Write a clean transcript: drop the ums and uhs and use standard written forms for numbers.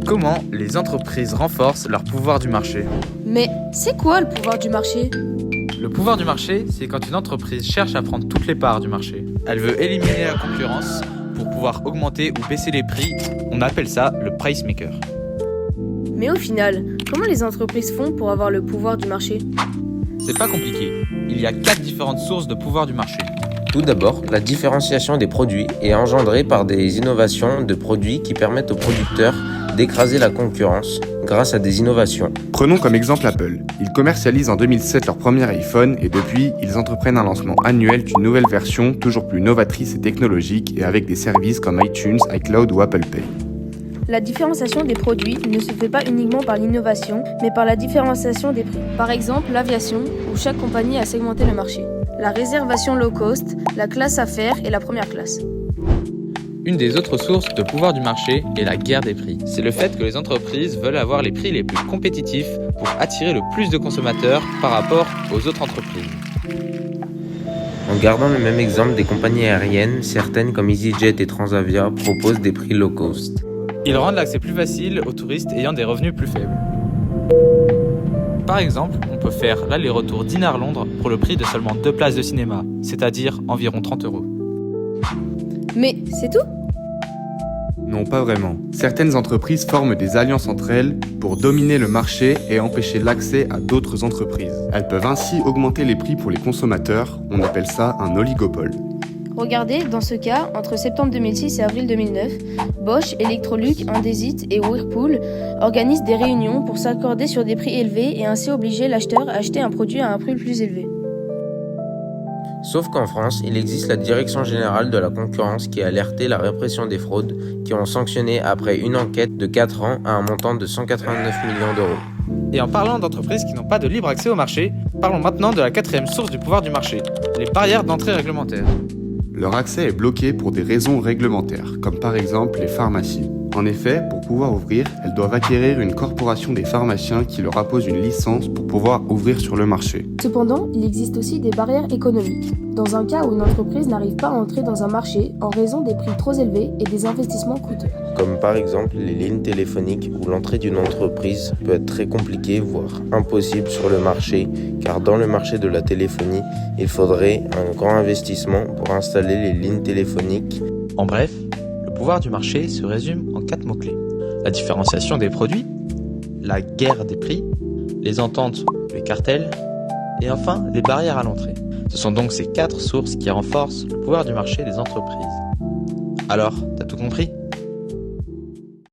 Comment les entreprises renforcent leur pouvoir du marché? Mais c'est quoi le pouvoir du marché? Le pouvoir du marché, c'est quand une entreprise cherche à prendre toutes les parts du marché. Elle veut éliminer la concurrence pour pouvoir augmenter ou baisser les prix. On appelle ça le price maker. Mais au final, comment les entreprises font pour avoir le pouvoir du marché? C'est pas compliqué. Il y a 4 différentes sources de pouvoir du marché. Tout d'abord, la différenciation des produits est engendrée par des innovations de produits qui permettent aux producteurs d'écraser la concurrence grâce à des innovations. Prenons comme exemple Apple. Ils commercialisent en 2007 leur premier iPhone et depuis, ils entreprennent un lancement annuel d'une nouvelle version toujours plus novatrice et technologique et avec des services comme iTunes, iCloud ou Apple Pay. La différenciation des produits ne se fait pas uniquement par l'innovation, mais par la différenciation des prix. Par exemple, l'aviation, où chaque compagnie a segmenté le marché. La réservation low cost, la classe affaires et la première classe. Une des autres sources de pouvoir du marché est la guerre des prix. C'est le fait que les entreprises veulent avoir les prix les plus compétitifs pour attirer le plus de consommateurs par rapport aux autres entreprises. En gardant le même exemple des compagnies aériennes, certaines comme EasyJet et Transavia proposent des prix low cost. Ils rendent l'accès plus facile aux touristes ayant des revenus plus faibles. Par exemple, on peut faire l'aller-retour Dinard-Londres pour le prix de seulement 2 places de cinéma, c'est-à-dire environ 30 €. Mais c'est tout? Non, pas vraiment. Certaines entreprises forment des alliances entre elles pour dominer le marché et empêcher l'accès à d'autres entreprises. Elles peuvent ainsi augmenter les prix pour les consommateurs, on appelle ça un oligopole. Regardez, dans ce cas, entre septembre 2006 et avril 2009, Bosch, Electrolux, Indesit et Whirlpool organisent des réunions pour s'accorder sur des prix élevés et ainsi obliger l'acheteur à acheter un produit à un prix plus élevé. Sauf qu'en France, il existe la Direction générale de la concurrence qui a alerté la répression des fraudes qui ont sanctionné après une enquête de 4 ans à un montant de 189 millions d'euros. Et en parlant d'entreprises qui n'ont pas de libre accès au marché, parlons maintenant de la 4e source du pouvoir du marché, les barrières d'entrée réglementaires. Leur accès est bloqué pour des raisons réglementaires, comme par exemple les pharmacies. En effet, pour pouvoir ouvrir, elles doivent acquérir une corporation des pharmaciens qui leur impose une licence pour pouvoir ouvrir sur le marché. Cependant, il existe aussi des barrières économiques. Dans un cas où une entreprise n'arrive pas à entrer dans un marché en raison des prix trop élevés et des investissements coûteux. Comme par exemple les lignes téléphoniques où l'entrée d'une entreprise peut être très compliquée, voire impossible sur le marché, car dans le marché de la téléphonie, il faudrait un grand investissement pour installer les lignes téléphoniques. En bref, le pouvoir du marché se résume en 4 mots-clés. La différenciation des produits, la guerre des prix, les ententes, les cartels, et enfin les barrières à l'entrée. Ce sont donc ces 4 sources qui renforcent le pouvoir du marché des entreprises. Alors, t'as tout compris ?